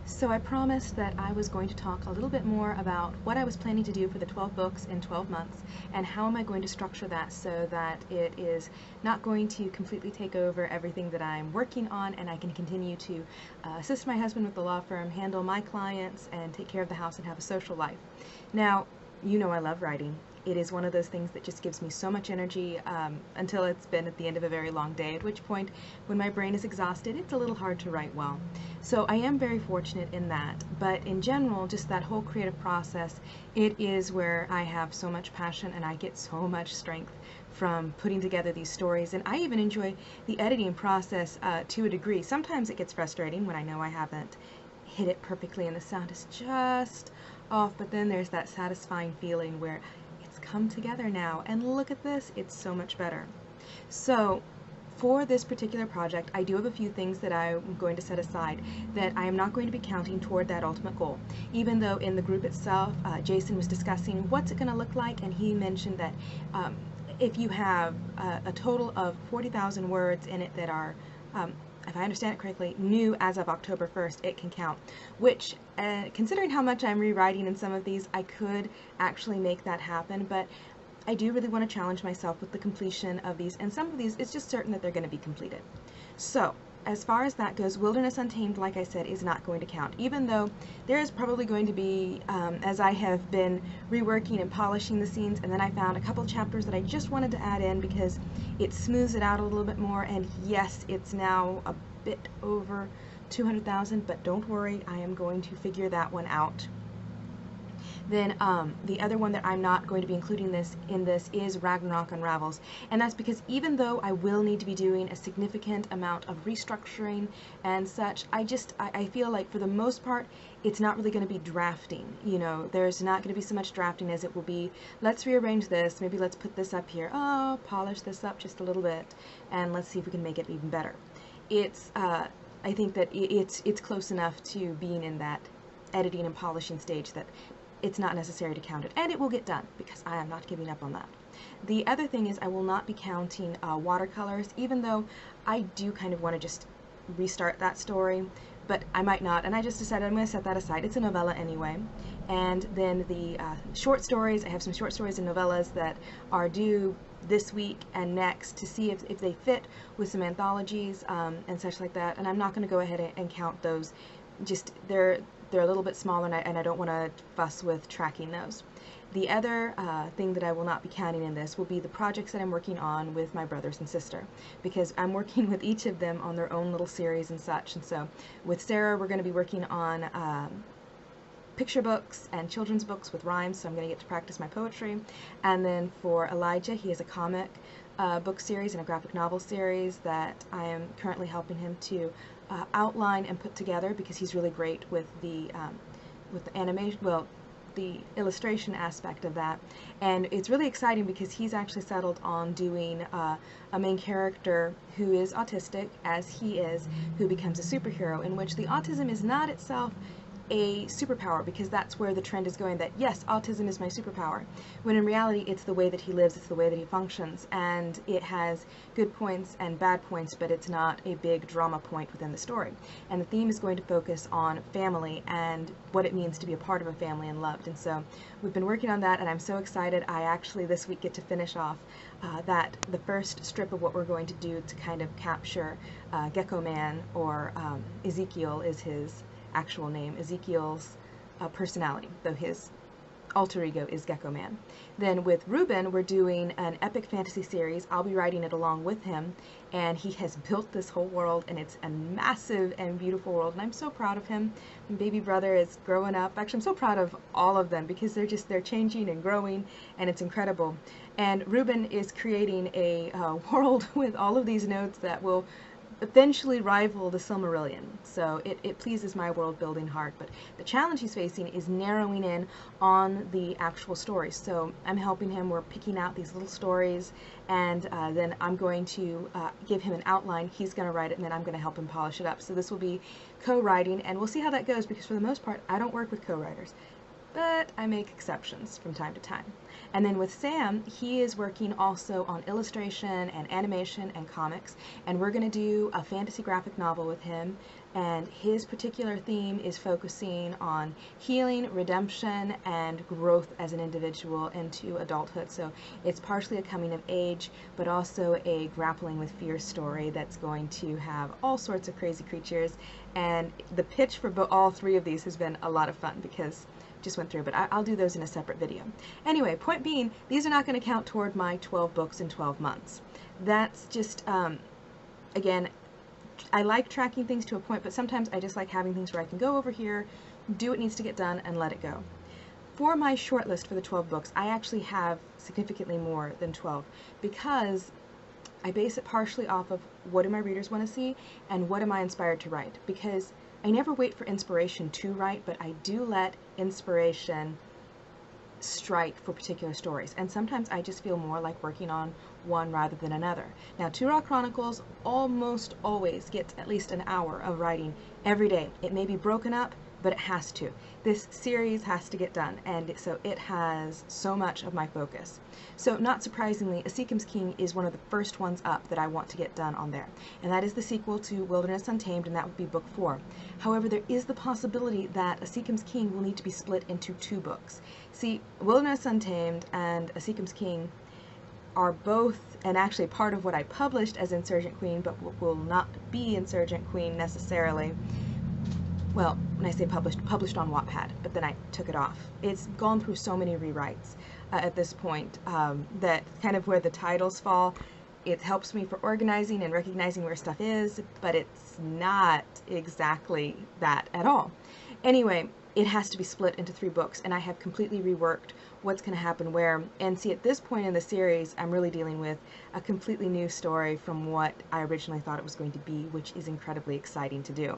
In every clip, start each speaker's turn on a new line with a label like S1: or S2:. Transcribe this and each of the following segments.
S1: So I promised that I was going to talk a little bit more about what I was planning to do for the 12 books in 12 months and how am I going to structure that so that it is not going to completely take over everything that I'm working on and I can continue to assist my husband with the law firm, handle my clients, and take care of the house and have a social life. Now, you know I love writing. It is one of those things that just gives me so much energy until it's been at the end of a very long day, at which point, when my brain is exhausted, it's a little hard to write well. So I am very fortunate in that, but in general, just that whole creative process, it is where I have so much passion and I get so much strength from putting together these stories. And I even enjoy the editing process to a degree. Sometimes it gets frustrating when I know I haven't hit it perfectly and the sound is just off, but then there's that satisfying feeling where it's come together now and look at this, it's so much better. So for this particular project, I do have a few things that I'm going to set aside that I am not going to be counting toward that ultimate goal. Even though in the group itself, Jason was discussing what's it going to look like, and he mentioned that if you have a total of 40,000 words in it that are if I understand it correctly, new as of October 1st, it can count, which, considering how much I'm rewriting in some of these, I could actually make that happen, but I do really want to challenge myself with the completion of these, and some of these, it's just certain that they're going to be completed. So, as far as that goes, Wilderness Untamed, like I said, is not going to count, even though there is probably going to be, as I have been reworking and polishing the scenes, and then I found a couple chapters that I just wanted to add in because it smooths it out a little bit more, and yes, it's now a bit over 200,000, but don't worry, I am going to figure that one out. Then the other one that I'm not going to be including in this is Ragnarok Unravels, and that's because even though I will need to be doing a significant amount of restructuring and such, I feel like for the most part it's not really going to be drafting. You know, there's not going to be so much drafting as it will be, let's rearrange this, maybe let's put this up here, oh, polish this up just a little bit, and let's see if we can make it even better. It's I think that it's close enough to being in that editing and polishing stage that it's not necessary to count it, and it will get done because I am not giving up on that. The other thing is I will not be counting watercolors, even though I do kind of want to just restart that story, but I might not, and I just decided I'm going to set that aside. It's a novella anyway. And then the short stories, I have some short stories and novellas that are due this week and next to see if they fit with some anthologies and such like that, and I'm not going to go ahead and count those. Just they're a little bit smaller, and I don't want to fuss with tracking those. The other thing that I will not be counting in this will be the projects that I'm working on with my brothers and sister, because I'm working with each of them on their own little series and such. And so with Sarah, we're going to be working on picture books and children's books with rhymes, so I'm going to get to practice my poetry. And then for Elijah, he has a comic book series and a graphic novel series that I am currently helping him to outline and put together, because he's really great with the animation, well, the illustration aspect of that. And it's really exciting because he's actually settled on doing a main character who is autistic, as he is, who becomes a superhero, in which the autism is not itself a superpower, because that's where the trend is going, that yes, autism is my superpower, when in reality it's the way that he lives, it's the way that he functions, and it has good points and bad points, but it's not a big drama point within the story. And the theme is going to focus on family and what it means to be a part of a family and loved. And so we've been working on that, and I'm so excited. I actually this week get to finish off the first strip of what we're going to do to kind of capture Gecko Man, or Ezekiel is his actual name, Ezekiel's personality, though his alter ego is Gecko Man. Then with Ruben, we're doing an epic fantasy series. I'll be writing it along with him, and he has built this whole world, and it's a massive and beautiful world, and I'm so proud of him. My baby brother is growing up. Actually, I'm so proud of all of them, because they're changing and growing, and it's incredible. And Ruben is creating a world with all of these notes that will eventually rival the Silmarillion. So it pleases my world building heart, but the challenge he's facing is narrowing in on the actual stories. So I'm helping him, we're picking out these little stories, and then I'm going to give him an outline, he's going to write it, and then I'm going to help him polish it up. So this will be co-writing, and we'll see how that goes, because for the most part I don't work with co-writers. but I make exceptions from time to time. And then with Sam, he is working also on illustration and animation and comics, and we're going to do a fantasy graphic novel with him, and his particular theme is focusing on healing, redemption, and growth as an individual into adulthood. So it's partially a coming of age, but also a grappling with fear story that's going to have all sorts of crazy creatures, and the pitch for all three of these has been a lot of fun because just went through, but I'll do those in a separate video. Anyway, point being, these are not going to count toward my 12 books in 12 months. That's just, again, I like tracking things to a point, but sometimes I just like having things where I can go over here, do what needs to get done, and let it go. For my shortlist for the 12 books, I actually have significantly more than 12 because I base it partially off of what do my readers want to see and what am I inspired to write, because I never wait for inspiration to write, but I do let inspiration strike for particular stories, and sometimes I just feel more like working on one rather than another. Now, Two Raw Chronicles almost always gets at least an hour of writing every day. It may be broken up, but it has to. This series has to get done, and so it has so much of my focus. So not surprisingly, A Seekham's King is one of the first ones up that I want to get done on there, and that is the sequel to Wilderness Untamed, and that would be book 4. However, there is the possibility that A Seekham's King will need to be split into 2 books. See, Wilderness Untamed and A Seekham's King are both, and actually part of what I published as Insurgent Queen, but will not be Insurgent Queen necessarily. Well, when I say published on Wattpad, but then I took it off. It's gone through so many rewrites at this point that kind of where the titles fall, it helps me for organizing and recognizing where stuff is, but it's not exactly that at all. Anyway, it has to be split into 3 books, and I have completely reworked what's going to happen where. And see, at this point in the series, I'm really dealing with a completely new story from what I originally thought it was going to be, which is incredibly exciting to do.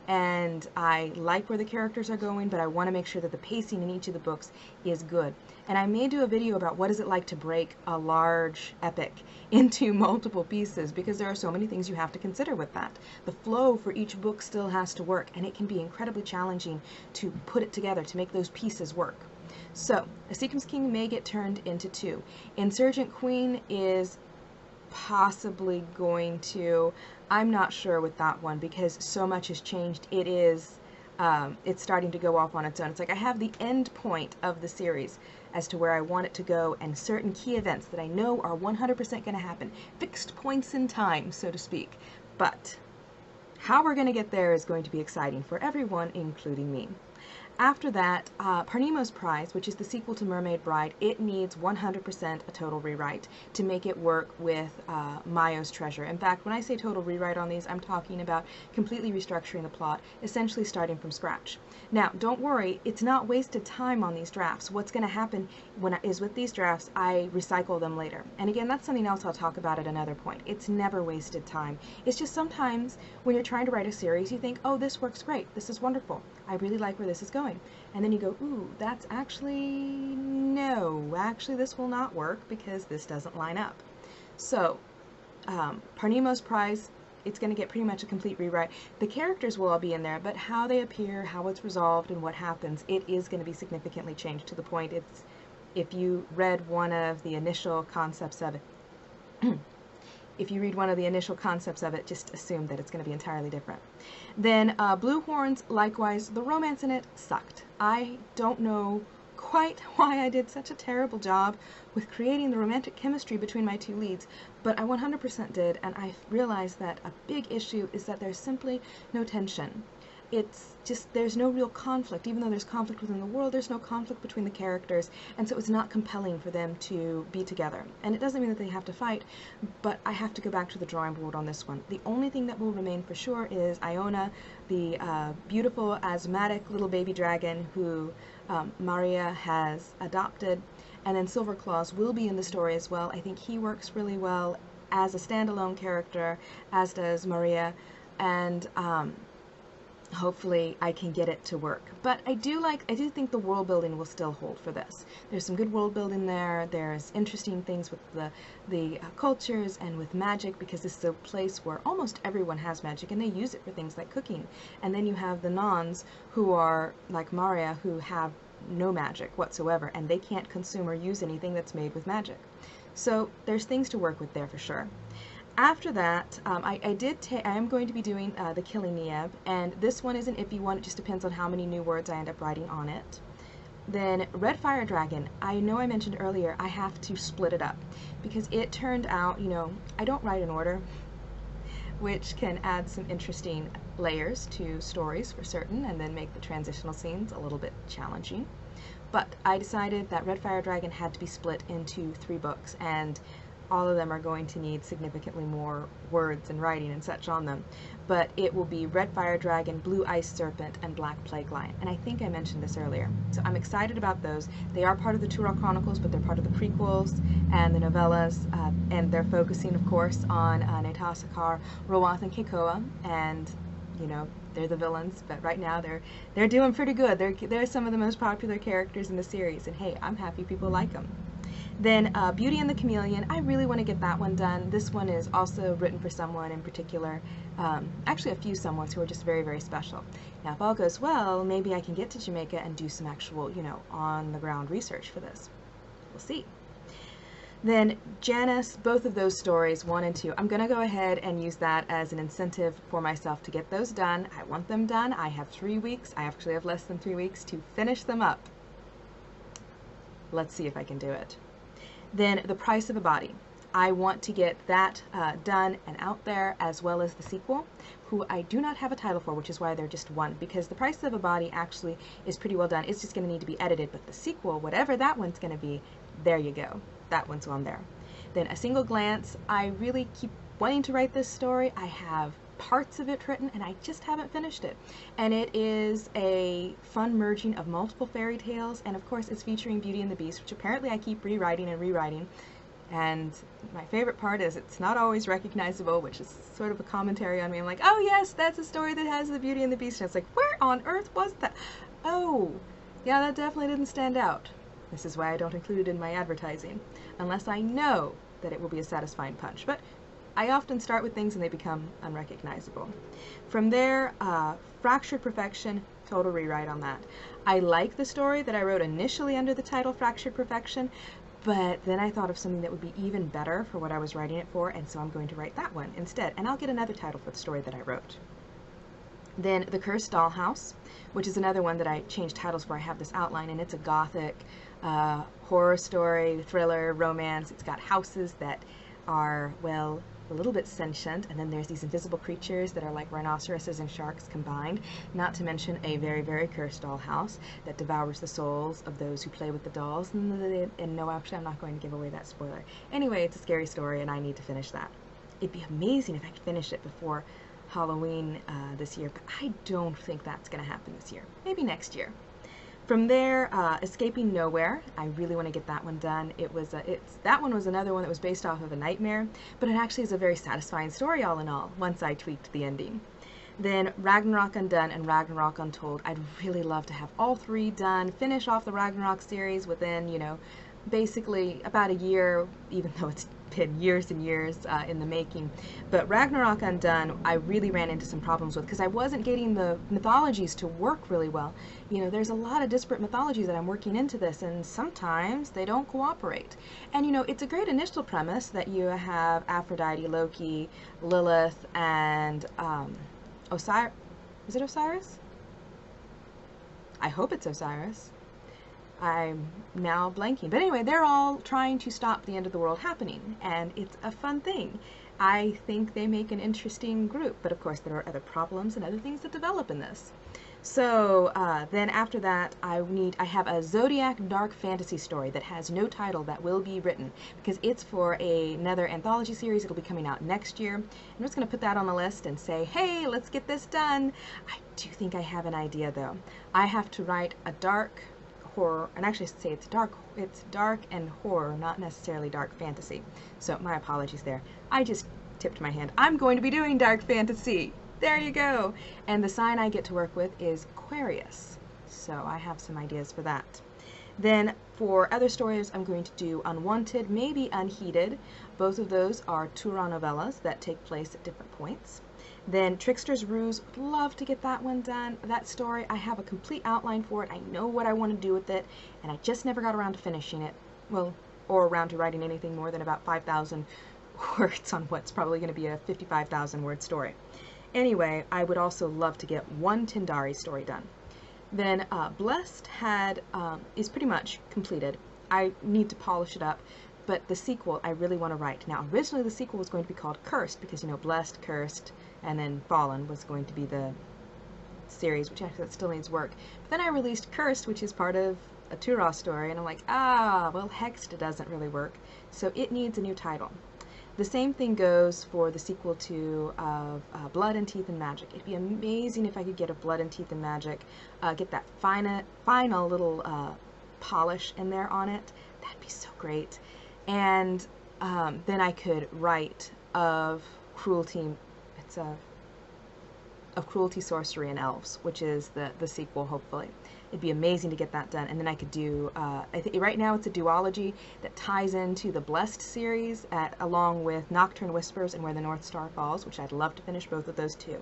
S1: And I like where the characters are going, but I want to make sure that the pacing in each of the books is good. And I may do a video about what is it like to break a large epic into multiple pieces, because there are so many things you have to consider with that. The flow for each book still has to work, and it can be incredibly challenging to put it together, to make those pieces work. So, A Seekham's King may get turned into 2. Insurgent Queen is possibly going to, I'm not sure with that one because so much has changed. It is, it's starting to go off on its own. It's like I have the end point of the series as to where I want it to go, and certain key events that I know are 100% going to happen, fixed points in time, so to speak. But how we're going to get there is going to be exciting for everyone, including me. After that, Parnemo's Prize, which is the sequel to Mermaid Bride, it needs 100% a total rewrite to make it work with Mayo's Treasure. In fact, when I say total rewrite on these, I'm talking about completely restructuring the plot, essentially starting from scratch. Now, don't worry, it's not wasted time on these drafts. What's going to happen is with these drafts, I recycle them later. And again, that's something else I'll talk about at another point. It's never wasted time. It's just sometimes when you're trying to write a series, you think, oh, this works great. This is wonderful. I really like where this is going. And then you go, ooh, that's actually, no, actually this will not work because this doesn't line up. So, Parnemo's Prize, it's going to get pretty much a complete rewrite. The characters will all be in there, but how they appear, how it's resolved, and what happens, it is going to be significantly changed to the point it's, if you read one of the initial concepts of it, if you read one of the initial concepts of it, just assume that it's going to be entirely different. Then Blue Horns, likewise, the romance in it sucked. I don't know quite why I did such a terrible job with creating the romantic chemistry between my 2 leads, but I 100% did, and I realized that a big issue is that there's simply no tension. It's just, there's no real conflict. Even though there's conflict within the world, there's no conflict between the characters, and so it's not compelling for them to be together. And it doesn't mean that they have to fight, but I have to go back to the drawing board on this one. The only thing that will remain for sure is Iona, the beautiful asthmatic little baby dragon who Maria has adopted, and then Silver Claws will be in the story as well. I think he works really well as a standalone character, as does Maria, and hopefully I can get it to work. But I do think the world building will still hold for this. There's some good world building there. There's interesting things with the cultures and with magic, because this is a place where almost everyone has magic and they use it for things like cooking. And then you have the Nons, who are like Maria, who have no magic whatsoever, and they can't consume or use anything that's made with magic. So there's things to work with there for sure. After that, I am going to be doing the Killing Nieb, and this one is an iffy one. It just depends on how many new words I end up writing on it. Then Red Fire Dragon, I know I mentioned earlier I have to split it up because it turned out, you know, I don't write in order, which can add some interesting layers to stories for certain, and then make the transitional scenes a little bit challenging. But I decided that Red Fire Dragon had to be split into 3 books, and all of them are going to need significantly more words and writing and such on them. But it will be Red Fire Dragon, Blue Ice Serpent, and Black Plague Lion. And I think I mentioned this earlier. So I'm excited about those. They are part of the Turok Chronicles, but they're part of the prequels and the novellas, and they're focusing, of course, on Netasakar, Rowath, and Kekoa, and you know, they're the villains, but right now they're doing pretty good. They're some of the most popular characters in the series, and hey, I'm happy people like them. Then Beauty and the Chameleon, I really want to get that one done. This one is also written for someone in particular, actually a few someones who are just very, very special. Now if all goes well, maybe I can get to Jamaica and do some actual, you know, on-the-ground research for this. We'll see. Then Janice, both of those stories, 1 and 2, I'm going to go ahead and use that as an incentive for myself to get those done. I want them done. I have 3 weeks. I actually have less than 3 weeks to finish them up. Let's see if I can do it. Then The Price of a Body. I want to get that done and out there, as well as the sequel, who I do not have a title for, which is why they're just 1, because The Price of a Body actually is pretty well done. It's just going to need to be edited, but the sequel, whatever that one's going to be, there you go. That one's on there. Then A Single Glance. I really keep wanting to write this story. I have parts of it written, and I just haven't finished it. And it is a fun merging of multiple fairy tales, and of course it's featuring Beauty and the Beast, which apparently I keep rewriting and rewriting. And my favorite part is it's not always recognizable, which is sort of a commentary on me. I'm like, oh yes, that's a story that has the Beauty and the Beast. And it's like, where on earth was that? Oh, yeah, that definitely didn't stand out. This is why I don't include it in my advertising, unless I know that it will be a satisfying punch. But I often start with things and they become unrecognizable. From there, Fractured Perfection, total rewrite on that. I like the story that I wrote initially under the title Fractured Perfection, but then I thought of something that would be even better for what I was writing it for, and so I'm going to write that one instead, and I'll get another title for the story that I wrote. Then The Cursed Dollhouse, which is another one that I changed titles for. I have this outline, and it's a gothic horror story, thriller, romance. It's got houses that are, well, a little bit sentient, and then there's these invisible creatures that are like rhinoceroses and sharks combined, not to mention a very, very cursed dollhouse that devours the souls of those who play with the dolls. And no, actually, I'm not going to give away that spoiler. Anyway, it's a scary story, and I need to finish that. It'd be amazing if I could finish it before Halloween this year, but I don't think that's going to happen this year. Maybe next year. From there, Escaping Nowhere. I really want to get that one done. That one was another one that was based off of a nightmare, but it actually is a very satisfying story all in all, once I tweaked the ending. Then Ragnarok Undone and Ragnarok Untold. I'd really love to have all 3 done, finish off the Ragnarok series within, you know, basically about a year, even though it's been years and years in the making. But Ragnarok Undone, I really ran into some problems with because I wasn't getting the mythologies to work really well. You know, there's a lot of disparate mythologies that I'm working into this, and sometimes they don't cooperate. And you know, it's a great initial premise that you have Aphrodite, Loki, Lilith, and Osiris. Is it Osiris? I hope it's Osiris. I'm now blanking. But anyway, they're all trying to stop the end of the world happening, and it's a fun thing. I think they make an interesting group, but of course there are other problems and other things that develop in this. So then after that, I have a Zodiac dark fantasy story that has no title that will be written because it's for another anthology series. It'll be coming out next year. I'm just going to put that on the list and say, hey, let's get this done. I do think I have an idea though. I have to write a dark horror, and actually say it's dark and horror, not necessarily dark fantasy. So my apologies there. I just tipped my hand. I'm going to be doing dark fantasy. There you go. And the sign I get to work with is Aquarius. So I have some ideas for that. Then for other stories, I'm going to do Unwanted, maybe Unheeded. Both of those are Turan novellas that take place at different points. Then Trickster's Ruse, would love to get that one done. That story, I have a complete outline for it. I know what I want to do with it, and I just never got around to finishing it. Well, or around to writing anything more than about 5,000 words on what's probably going to be a 55,000 word story. Anyway, I would also love to get one Tindari story done. Then Blessed is pretty much completed. I need to polish it up, but the sequel I really want to write. Now, originally the sequel was going to be called Cursed, because, you know, Blessed, Cursed, and then Fallen was going to be the series, which actually still needs work. But then I released Cursed, which is part of a Turah story, and I'm like, well, Hexed doesn't really work, so it needs a new title. The same thing goes for the sequel to Blood and Teeth and Magic. It'd be amazing if I could get a Blood and Teeth and Magic, get that final little polish in there on it. That'd be so great. And then I could write of Cruelty, of Cruelty, Sorcery, and Elves, which is the sequel, hopefully. It'd be amazing to get that done, and then I could do, I think right now it's a duology that ties into the Blessed series along with Nocturne Whispers and Where the North Star Falls, which I'd love to finish both of those too.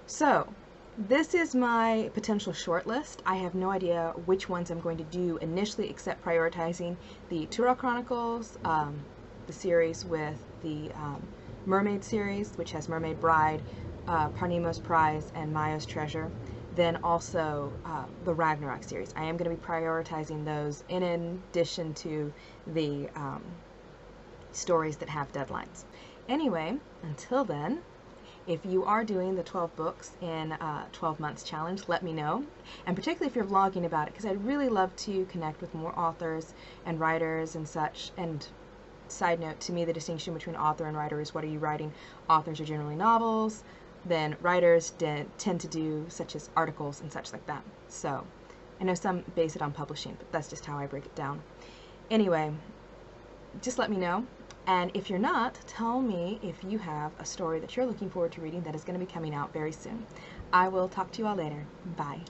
S1: So, this is my potential shortlist. I have no idea which ones I'm going to do initially, except prioritizing the Turah Chronicles, the series with the Mermaid series, which has Mermaid Bride, Parnimo's Prize, and Maya's Treasure. Then also the Ragnarok series. I am going to be prioritizing those in addition to the stories that have deadlines. Anyway, until then, if you are doing the 12 books in 12 months challenge, let me know. And particularly if you're vlogging about it, because I'd really love to connect with more authors and writers and such. And side note, to me the distinction between author and writer is, what are you writing? Authors are generally novels. Then writers tend to do such as articles and such like that. So I know some base it on publishing, but that's just how I break it down. Anyway, just let me know. And if you're not, tell me if you have a story that you're looking forward to reading that is going to be coming out very soon. I will talk to you all later. Bye.